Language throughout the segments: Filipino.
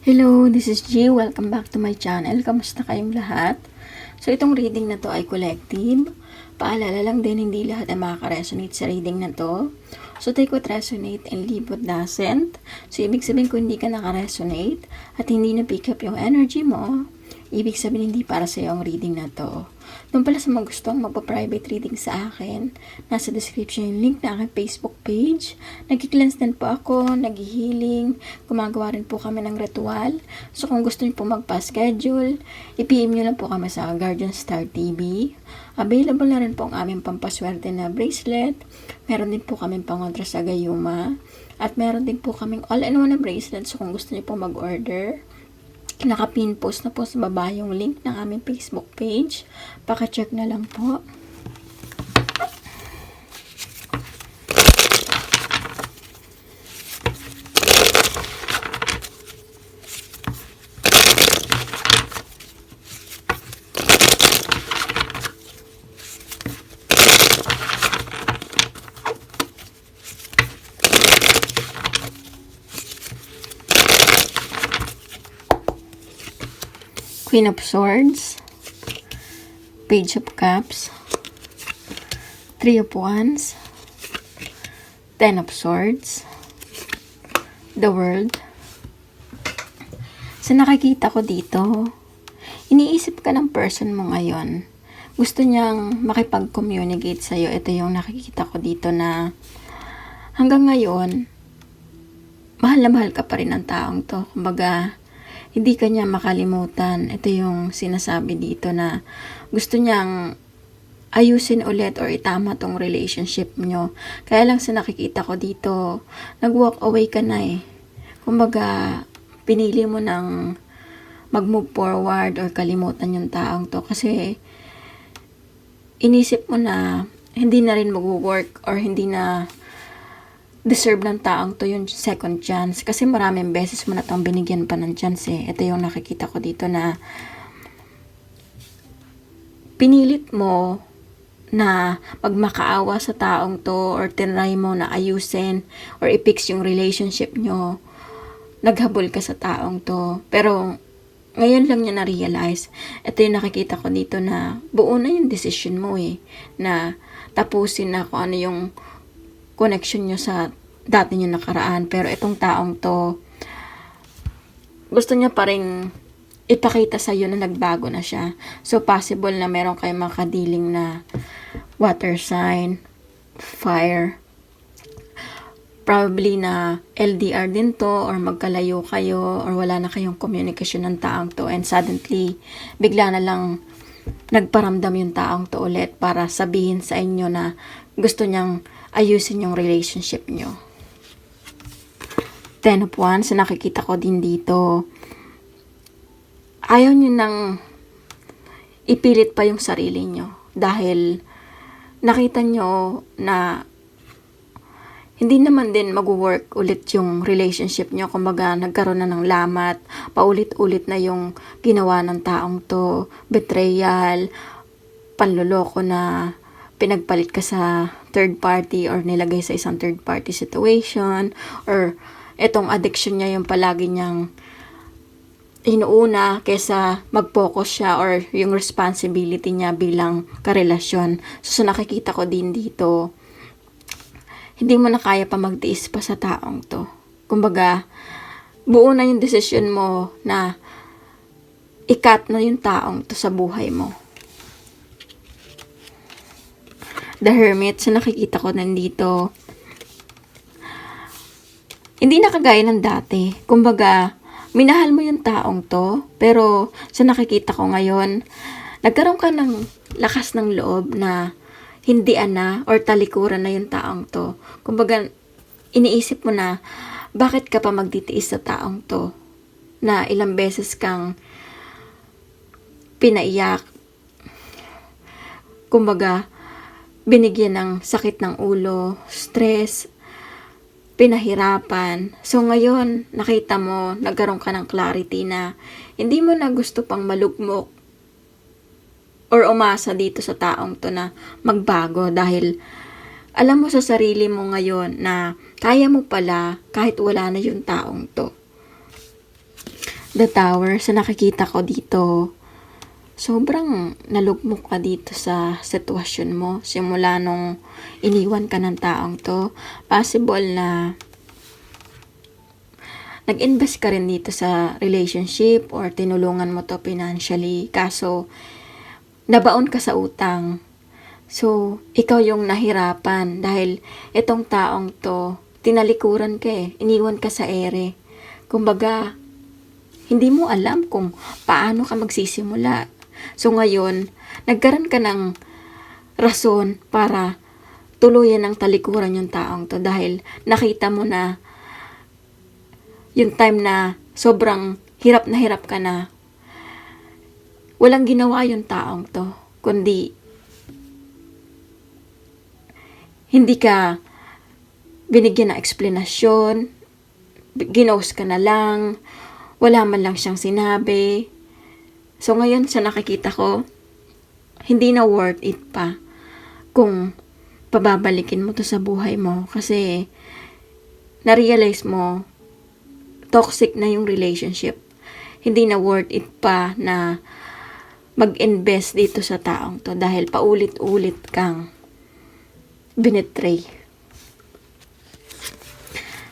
Hello, this is G. Welcome back to my channel. Kamusta kayong lahat? So, itong reading na to ay collective. Paalala lang din, hindi lahat ay makaka-resonate sa reading na to. So, take what resonate and leave what doesn't. So, ibig sabihin kung hindi ka naka-resonate at hindi na-pick up yung energy mo, ibig sabihin hindi para sa'yo ang reading na to. Doon pala sa mga gustong magpa-private reading sa akin, nasa description yung link na aking Facebook page. Nag-cleanse din po ako, nag-healing, gumagawa rin po kami ng ritual. So kung gusto niyo po magpa-schedule, i-PM niyo lang po kami sa Guardian Star TV. Available na rin po ang aming pampaswerte na bracelet. Meron din po kaming pangontra sa gayuma. At meron din po kaming all-in-one na bracelet. So kung gusto niyo po mag-order, naka-pin post na po sa baba yung link ng aming Facebook page. Paka-check na lang po. Queen of Swords, Page of Cups, Three of Wands, Ten of Swords, The World. Sa nakikita ko dito, iniisip ka ng person mo ngayon. Gusto niyang makipag-communicate sa'yo. Ito yung nakikita ko dito na hanggang ngayon, mahal na mahal ka pa rin ng taong to. Kumbaga, hindi ka niya makalimutan. Ito yung sinasabi dito na gusto niyang ayusin ulit or itama tong relationship nyo. Kaya lang sa nakikita ko dito, nag-walk away ka na eh. Kumbaga, pinili mo nang mag-move forward or kalimutan yung taong to. Kasi, inisip mo na hindi na rin mag-work or hindi na deserve ng taong to yung second chance. Kasi maraming beses mo na itong binigyan pa ng chance eh. Ito yung nakikita ko dito na pinilit mo na magmakaawa sa taong to or tinry mo na ayusin or i-fix yung relationship nyo. Naghabol ka sa taong to. Pero ngayon lang niya na-realize. Ito yung nakikita ko dito na buo na yung decision mo eh. Na tapusin na kung ano yung connection nyo sa dati nyo nakaraan. Pero itong taong to, gusto niya pa rin ipakita sa'yo na nagbago na siya. So, possible na meron kayong makadiling na water sign, fire, probably na LDR din to, or magkalayo kayo, or wala na kayong communication ng taong to, and suddenly, bigla na lang nagparamdam yung taong to ulit para sabihin sa inyo na gusto niyang ayusin yung relationship nyo. Ten of Wands, nakikita ko din dito, ayaw nyo nang ipilit pa yung sarili nyo. Dahil nakita nyo na hindi naman din mag-work ulit yung relationship nyo. Kumbaga, nagkaroon na ng lamat, paulit-ulit na yung ginawa ng taong to, betrayal, panloloko na pinagpalit ka sa third party or nilagay sa isang third party situation, or etong addiction niya yung palagi niyang inuuna kesa mag-focus siya or yung responsibility niya bilang karelasyon. So, nakikita ko din dito, hindi mo na kaya pa magtiis pa sa taong to. Kumbaga, buo na yung decision mo na i-cut na yung taong to sa buhay mo. The Hermit, so nakikita ko nandito, hindi na kagaya ng dati. Kumbaga, minahal mo yung taong to, pero sa nakikita ko ngayon, nagkaroon ka ng lakas ng loob na hindian na or talikuran na yung taong to. Kumbaga, iniisip mo na, bakit ka pa magtitiis sa taong to? Na ilang beses kang pinaiyak. Kumbaga, binigyan ng sakit ng ulo, stress, pinahirapan. So ngayon, nakita mo, nagkaroon ka ng clarity na hindi mo na gusto pang malugmok or umasa dito sa taong to na magbago dahil alam mo sa sarili mo ngayon na kaya mo pala kahit wala na yung taong to. the tower, sa nakikita ko dito, sobrang nalugmok ka dito sa sitwasyon mo. Simula nung iniwan ka ng taong to, possible na nag-invest ka rin dito sa relationship or tinulungan mo to financially. Kaso, nabaon ka sa utang. So, ikaw yung nahirapan dahil itong taong to, tinalikuran ka eh. Iniwan ka sa ere. Kumbaga, hindi mo alam kung paano ka magsisimula. So, ngayon, nagkaroon ka ng rason para tuluyan ng talikuran yung taong to dahil nakita mo na yung time na sobrang hirap ka na, walang ginawa yung taong to, kundi hindi ka binigyan ng eksplanasyon, ginose ka na lang, wala man lang siyang sinabi. So ngayon sa nakikita ko, hindi na worth it pa kung pababalikin mo to sa buhay mo kasi na-realize mo toxic na yung relationship. Hindi na worth it pa na mag-invest dito sa taong to dahil paulit-ulit kang binetray.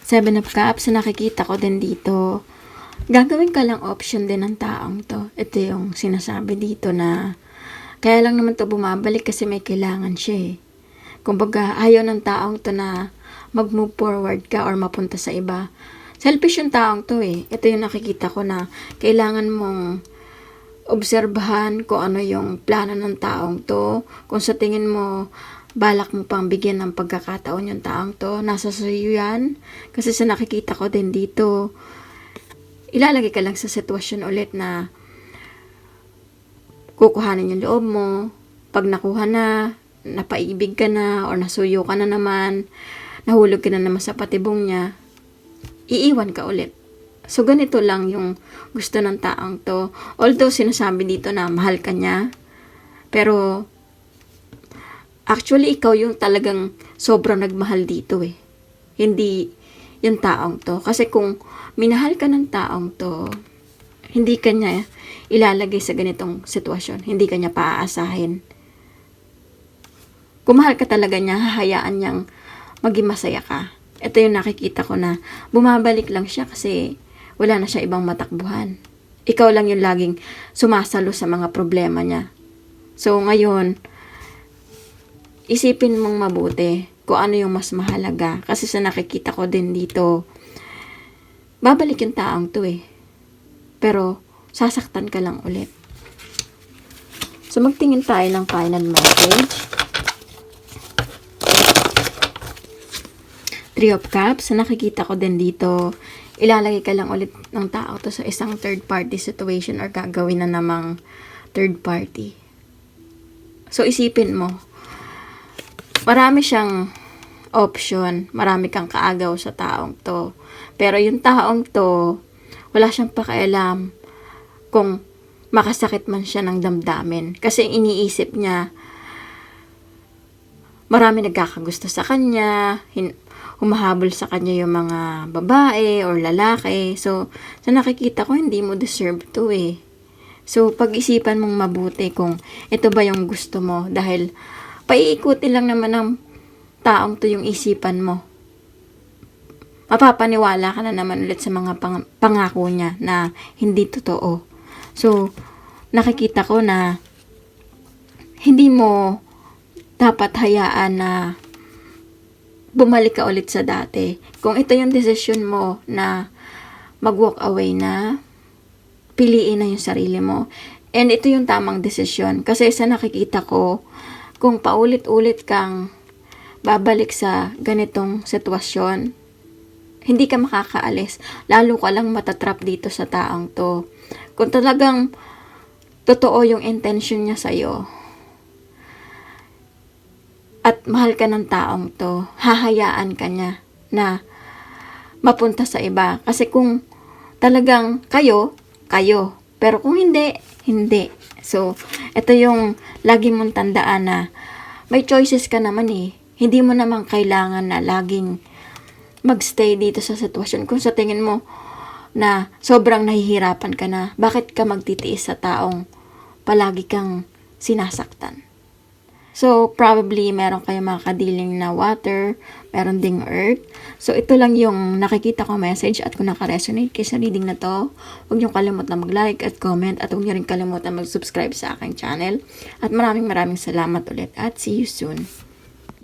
Seven of Cups, nakikita ko din dito, gagawin ka lang option din ng taong to. Ito yung sinasabi dito na kaya lang naman to bumabalik kasi may kailangan siya eh. Kumbaga, ayaw ng taong to na mag-move forward ka or mapunta sa iba. Selfish yung taong to eh. Ito yung nakikita ko na kailangan mong obserbahan kung ano yung plano ng taong to. Kung sa tingin mo, balak mo pang bigyan ng pagkakataon yung taong to, nasa sa'yo yan. Kasi sa nakikita ko din dito, ilalagay ka lang sa sitwasyon ulit na kukuhanin yung loob mo. Pag nakuha na, napaibig ka na, or nasuyo ka na naman, nahulog ka na naman sa patibong niya, iiwan ka ulit. So, ganito lang yung gusto ng taong to. Although, sinasabi dito na mahal ka niya, pero actually, ikaw yung talagang sobrang nagmahal dito eh. Hindi yung taong to. Kasi kung minahal ka ng taong to, hindi ka niya ilalagay sa ganitong sitwasyon. Hindi ka niya paaasahin. Kung mahal ka talaga niya, hahayaan niyang maging masaya ka. Ito yung nakikita ko na bumabalik lang siya kasi wala na siya ibang matakbuhan. Ikaw lang yung laging sumasalo sa mga problema niya. So, ngayon, isipin mong mabuti kung ano yung mas mahalaga. Kasi sa nakikita ko din dito, babalik yung taong to eh. Pero, sasaktan ka lang ulit. So, magtingin tayo ng final message. Three of Cups. Sa nakikita ko din dito, ilalagay ka lang ulit ng tao to sa isang third party situation or gagawin na namang third party. So, isipin mo, marami siyang option, marami kang kaagaw sa taong to. Pero yung taong to, wala siyang pakialam kung makasakit man siya ng damdamin. Kasi iniisip niya, marami nagkakagusto sa kanya, humahabol sa kanya yung mga babae or lalaki. So, sa nakikita ko, hindi mo deserve to eh. So, pag-isipan mong mabuti kung ito ba yung gusto mo. Dahil, paiikutin lang naman ng taong to yung isipan mo. Mapapaniwala ka na naman ulit sa mga pangako niya na hindi totoo. So, nakikita ko na hindi mo dapat hayaan na bumalik ka ulit sa dati. Kung ito yung desisyon mo na mag-walk away na, piliin na yung sarili mo. And ito yung tamang desisyon. Kasi sa nakikita ko, kung paulit-ulit kang babalik sa ganitong sitwasyon, hindi ka makakaalis. Lalo ka lang matatrap dito sa taong to. Kung talagang totoo yung intention niya sa'yo, at mahal ka ng taong to, hahayaan ka niya na mapunta sa iba. Kasi kung talagang kayo. Pero kung hindi, hindi. So, ito yung lagi mong tandaan na may choices ka naman eh. Hindi mo naman kailangan na laging magstay dito sa sitwasyon. Kung sa tingin mo, na sobrang nahihirapan ka na, bakit ka magtitiis sa taong palagi kang sinasaktan? So, probably, meron kayong mga kadiling na water, meron ding earth. So, ito lang yung nakikita ko message at kung naka-resonate kayo sa reading na to, huwag niyong kalimutan mag-like at comment at huwag niyo rin kalimutan mag-subscribe sa aking channel. At maraming salamat ulit at see you soon.